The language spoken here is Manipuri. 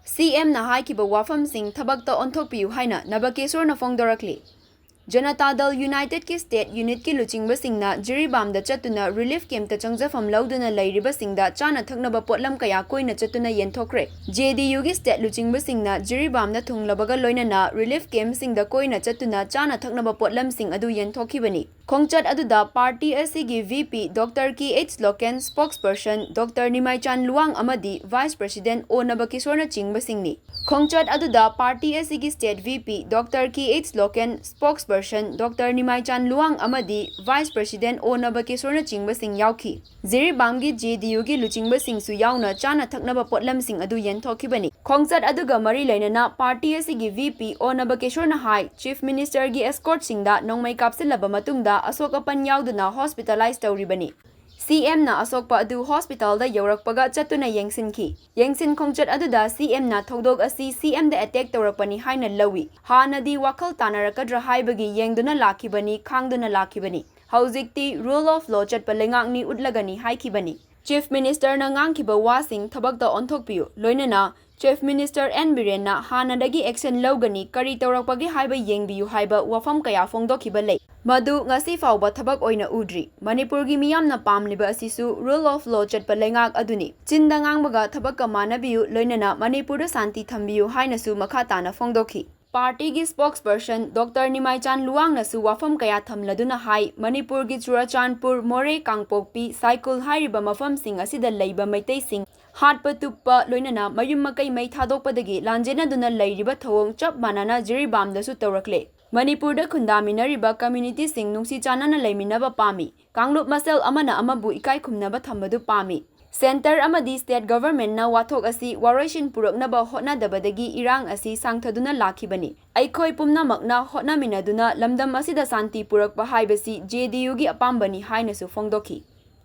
CM na Haikhiba Wafamsing Thabakta Onthokpiyu haina Nabakishor na Fongdorakli. Janata Dal United ki State Unit ki Luchingbasingna Jiribamda Chatuna Relief Camp ta Changjafam Lauduna Lairibasingda Chana Thaknaba Potlam Kaya Koina Chatuna Yenthokre. JDU ki State Luchingbasingna Jiribamda Thunglabaga Loinana Relief Camp Singda Koina Chatuna Chana Thaknaba Potlam Sing Adu Yenthokibani. Khongchat aduda Party SCG VP Dr. KH Loken Spokesperson Dr. Nimaichan Luang Amadi Vice President O Nabakishor na Chingbasingni. Khongchat aduda Party SCG State VP Dr. KH Loken Spokesperson Dr. Nimaichan Luang Amadi Vice President O Nabakishor na Chingbasing yauki. Jiribamgi JDU gi Luchingbasing su yauna chana thaknaba potlam sing adu yenthokibani. Khongchat aduga mari lainana Party SCG VP O Nabakishor na hai Chief Minister gi escort singda nongmai kapsilaba matungda Asok apan yauduna hospitalized tauribani. CM na asokpa adu hospital da yaurakpaga chatuna yengsinki. Yengsin khongchat aduda CM na thodog asi CM da attack taurakpani haina lawi. Hanadi wakal tanarakadra haibagi yengduna lakibani khangduna lakibani. Haujikti rule of law chatpa lengakni utlagani haikibani. Chief Minister na ngangkiba wasing thabakta onthokpiyu loinana Chief Minister N Biren na hanadagi action lawgani kari taurakpagi haiba yengbiyu haiba wafam kaya fongdokhiba lei. Madu ngasi fauba thabak oina udri. Manipur gi miyamna pamliba asisu rule of law chatpa lengak aduni. Chinda ngangbaga thabakka manabiyu loinana Manipur da santi thambiyu hainasu makhatana fongdokhi. Party gi spokesperson Dr. Nimaichan Luang nasu wafam kaya thamladuna hai Manipur gi Churachandpur More Kangpokpi cycle hairiba mafam sing asida leiba maitai sing hatpa tuppa loinana mayum makai mai thadokpadagi lanjena duna leiriba thawong chap manana Jiribam dasu tawrakle. Manipur da khundaminariba community sing nungsi chanana leiminaba pami. Kanglup masel amana amabu ikai khumnaba thambadu pami. Center amadi state government na wathok asi waroishin puraknaba hotnadabadagi irang asi sangthaduna lakhibani. Aikhoi pumnamakna hotnaminaduna lamdam asida santi purakpa haibasi JDU gi apambani hainasu fongdokhi.